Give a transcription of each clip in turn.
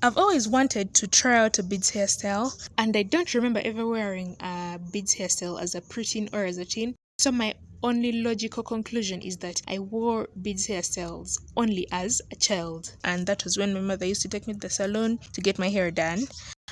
I've always wanted to try out a beads hairstyle, and I don't remember ever wearing a beads hairstyle as a preteen or as a teen. So my only logical conclusion is that I wore beads hairstyles only as a child, and that was when my mother used to take me to the salon to get my hair done.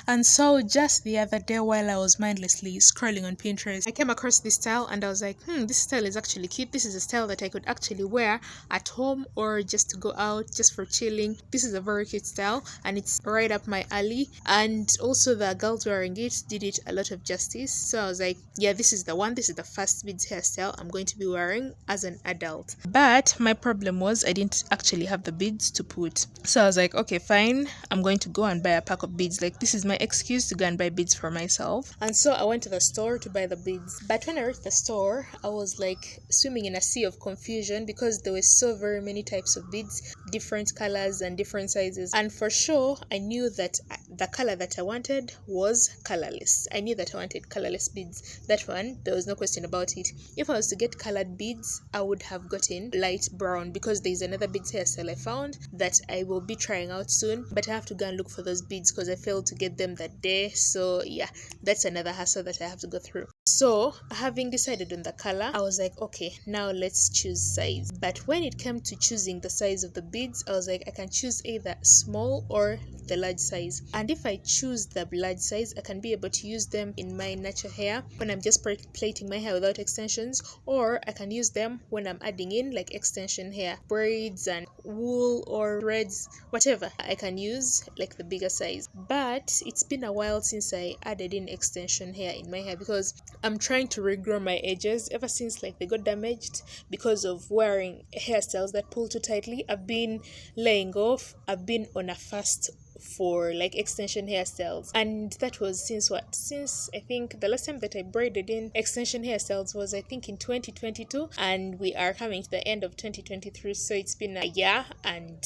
And so just the other day, while I was mindlessly scrolling on Pinterest, I came across this style and I was like, this style is actually cute. This is a style that I could actually wear at home or just to go out, just for chilling. This is a very cute style and it's right up my alley. And also the girls wearing it did it a lot of justice. So I was like, yeah, this is the one. This is the first beads hairstyle I'm going to be wearing as an adult. But my problem was I didn't actually have the beads to put. So I was like, okay, fine. I'm going to go and buy a pack of beads. Like, this is my excuse to go and buy beads for myself. And so I went to the store to buy the beads. But when I reached the store, I was like swimming in a sea of confusion because there were so very many types of beads, different colors and different sizes. And for sure, I knew that the color that I wanted was colorless. I knew that I wanted colorless beads. That one, there was no question about it. If I was to get colored beads, I would have gotten light brown because there's another beads hairstyle I found that I will be trying out soon. But I have to go and look for those beads because I failed to get them that day. So yeah, that's another hassle that I have to go through. So having decided on the color, I was like, okay, now let's choose size. But when it came to choosing the size of the beads, I was like, I can choose either small or the large size. And if I choose the large size, I can be able to use them in my natural hair when I'm just plaiting my hair without extensions, or I can use them when I'm adding in like extension hair, braids and wool or threads, whatever. I can use like the bigger size. But it's been a while since I added in extension hair in my hair because I'm trying to regrow my edges ever since like they got damaged because of wearing hairstyles that pull too tightly. I've been laying off. I've been on a fast for like extension hairstyles, and that was since I think the last time that I braided in extension hairstyles was I think in 2022, and we are coming to the end of 2023, so it's been a year and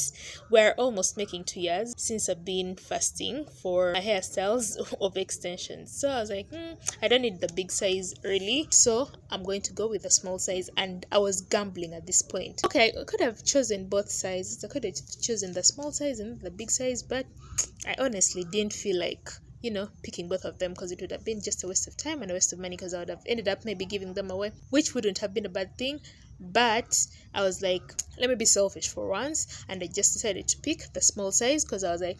we're almost making 2 years since I've been fasting for my hairstyles of extensions. So I was like, I don't need the big size really, so I'm going to go with the small size. And I was gambling at this point. Okay, I could have chosen both sizes. I could have chosen the small size and the big size, but I honestly didn't feel like, picking both of them because it would have been just a waste of time and a waste of money because I would have ended up maybe giving them away, which wouldn't have been a bad thing. But I was like, let me be selfish for once, and I just decided to pick the small size because I was like,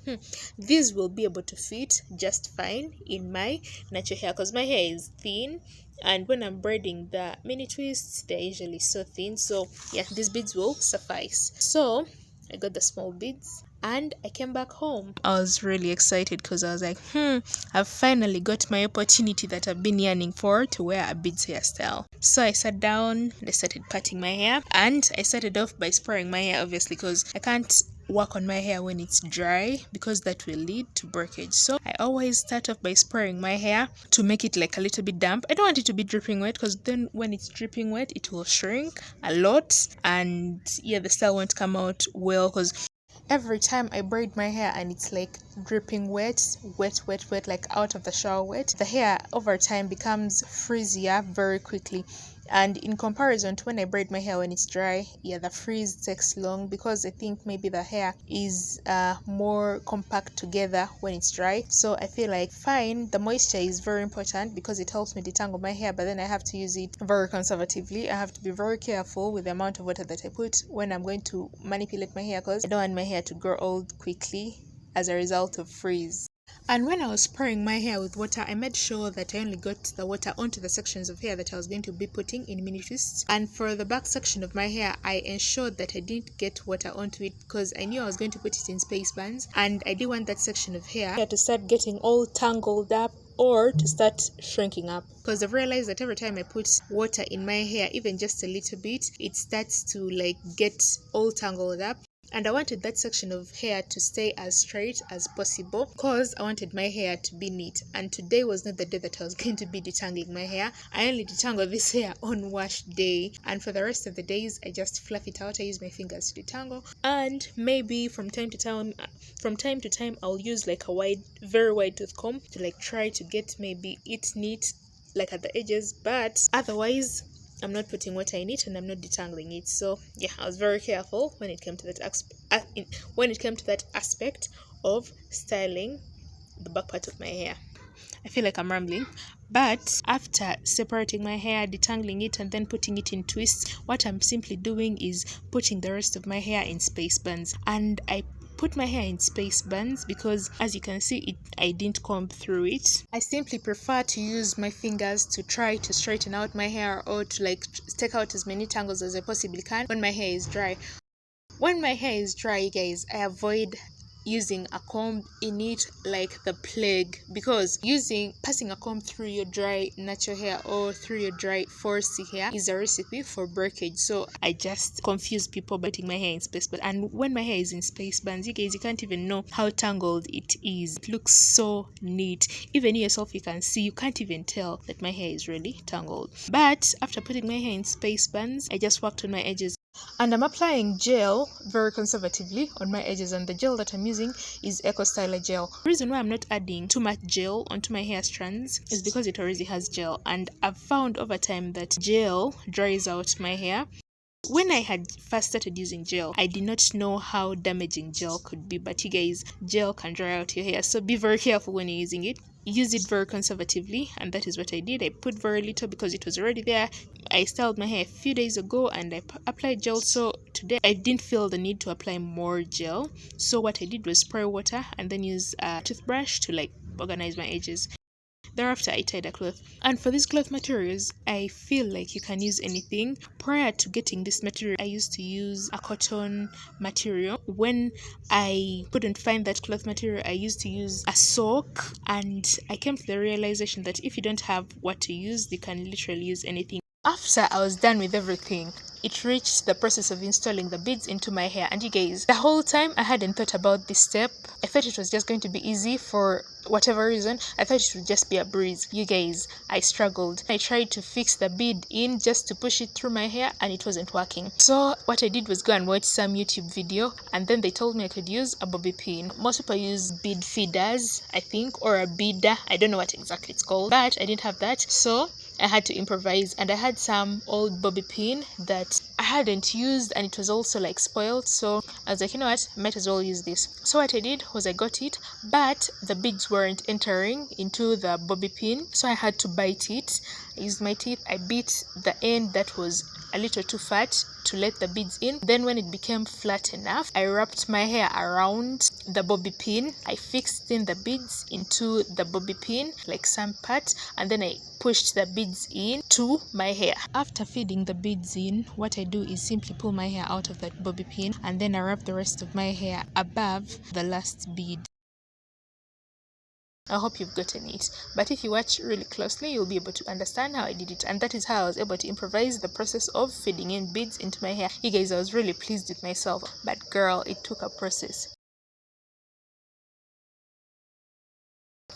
these will be able to fit just fine in my natural hair because my hair is thin, and when I'm braiding the mini twists, they're usually so thin. So yeah, these beads will suffice. So I got the small beads and I came back home. I was really excited because I was like, I've finally got my opportunity that I've been yearning for to wear a beads hairstyle. So I sat down and I started parting my hair, and I started off by spraying my hair, obviously, because I can't work on my hair when it's dry because that will lead to breakage. So I always start off by spraying my hair to make it like a little bit damp. I don't want it to be dripping wet because then when it's dripping wet it will shrink a lot, and yeah, the style won't come out well because every time I braid my hair and it's like dripping wet, like out of the shower wet, the hair over time becomes frizzier very quickly. And in comparison to when I braid my hair when it's dry, yeah, the frizz takes long because I think maybe the hair is more compact together when it's dry. So I feel like fine, the moisture is very important because it helps me detangle my hair, but then I have to use it very conservatively. I have to be very careful with the amount of water that I put when I'm going to manipulate my hair because I don't want my hair to grow old quickly as a result of frizz. And when I was spraying my hair with water, I made sure that I only got the water onto the sections of hair that I was going to be putting in mini twists. And for the back section of my hair, I ensured that I didn't get water onto it because I knew I was going to put it in space buns, and I didn't want that section of hair to start getting all tangled up or to start shrinking up, because I've realized that every time I put water in my hair, even just a little bit, it starts to like get all tangled up. And I wanted that section of hair to stay as straight as possible because I wanted my hair to be neat. And today was not the day that I was going to be detangling my hair. I only detangle this hair on wash day, and for the rest of the days I just fluff it out. I use my fingers to detangle, and maybe from time to time I'll use like a very wide tooth comb to like try to get maybe it neat like at the edges, but otherwise I'm not putting water in it and I'm not detangling it. So yeah, I was very careful when it came to that aspect of styling the back part of my hair. I feel like I'm rambling. But after separating my hair, detangling it, and then putting it in twists, what I'm simply doing is putting the rest of my hair in space buns. And I put my hair in space buns because, as you can see, I didn't comb through it. I simply prefer to use my fingers to try to straighten out my hair, or to like take out as many tangles as I possibly can when my hair is dry. When my hair is dry, you guys, I avoid using a comb in it like the plague, because passing a comb through your dry natural hair or through your dry forcey hair is a recipe for breakage. So I just confuse people by putting my hair in space buns. And when my hair is in space buns, you guys, you can't even know how tangled it is. It looks so neat. Even you yourself, you can see, you can't even tell that my hair is really tangled. But after putting my hair in space buns, I just worked on my edges. And I'm applying gel very conservatively on my edges, and the gel that I'm using is Eco Styler gel. The reason why I'm not adding too much gel onto my hair strands is because it already has gel, and I've found over time that gel dries out my hair. When I had first started using gel, I did not know how damaging gel could be, but you guys, gel can dry out your hair, so be very careful when you're using it. Use it very conservatively, and that is what I did. I put very little because it was already there. I styled my hair a few days ago and I applied gel, so today I didn't feel the need to apply more gel. So what I did was spray water and then use a toothbrush to like organize my edges. Thereafter, I tied a cloth. And for these cloth materials, I feel like you can use anything. Prior to getting this material, I used to use a cotton material. When I couldn't find that cloth material, I used to use a sock. And I came to the realization that if you don't have what to use, you can literally use anything. After I was done with everything, it reached the process of installing the beads into my hair. And you guys, the whole time I hadn't thought about this step. I thought it was just going to be easy for whatever reason. I thought it would just be a breeze. You guys, I struggled. I tried to fix the bead in just to push it through my hair and it wasn't working. So what I did was go and watch some YouTube video, and then they told me I could use a bobby pin. Most people use bead feeders, I think, or a beader. I don't know what exactly it's called, but I didn't have that. So I had to improvise, and I had some old bobby pin that I hadn't used, and it was also like spoiled. So I was like, you know what, I might as well use this. So what I did was I got it, but the beads weren't entering into the bobby pin, so I had to bite it. I used my teeth, I bit the end that was a little too fat to let the beads in. Then when it became flat enough, I wrapped my hair around the bobby pin. I fixed in the beads into the bobby pin like some part, and then I pushed the beads in to my hair. After feeding the beads in, what I do is simply pull my hair out of that bobby pin, and then I wrap the rest of my hair above the last bead. I hope you've gotten it, but if you watch really closely, you'll be able to understand how I did it, and that is how I was able to improvise the process of feeding in beads into my hair. You guys, I was really pleased with myself, but girl, it took a process.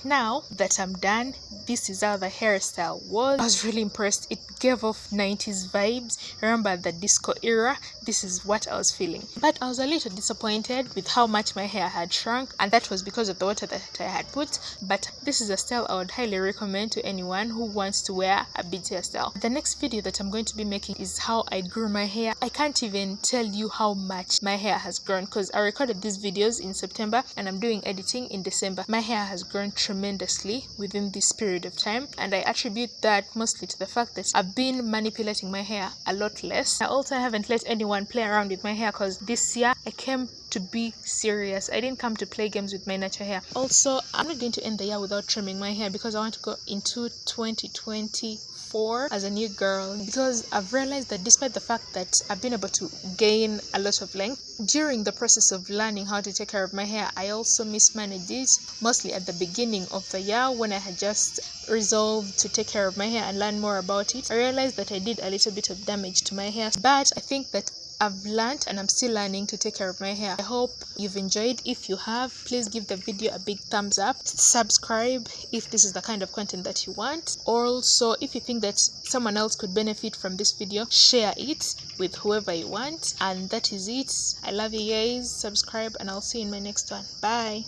Now that I'm done, this is how the hairstyle was. I was really impressed. It gave off 90s vibes. Remember the disco era? This is what I was feeling. But I was a little disappointed with how much my hair had shrunk, and that was because of the water that I had put. But this is a style I would highly recommend to anyone who wants to wear a beads hairstyle. The next video that I'm going to be making is how I grew my hair. I can't even tell you how much my hair has grown, because I recorded these videos in September and I'm doing editing in December. My hair has grown tremendously within this period of time, and I attribute that mostly to the fact that I've been manipulating my hair a lot less. I also haven't let anyone play around with my hair, because this year I came to be serious. I didn't come to play games with my natural hair. Also, I'm not going to end the year without trimming my hair, because I want to go into 2024 as a new girl, because I've realized that despite the fact that I've been able to gain a lot of length during the process of learning how to take care of my hair, I also mismanaged it, mostly at the beginning of the year when I had just resolved to take care of my hair and learn more about it. I realized that I did a little bit of damage to my hair, but I think that I've learned and I'm still learning to take care of my hair. I hope you've enjoyed. If you have, please give the video a big thumbs up. Subscribe if this is the kind of content that you want. Also, if you think that someone else could benefit from this video, share it with whoever you want. And that is it. I love you guys. Subscribe and I'll see you in my next one. Bye.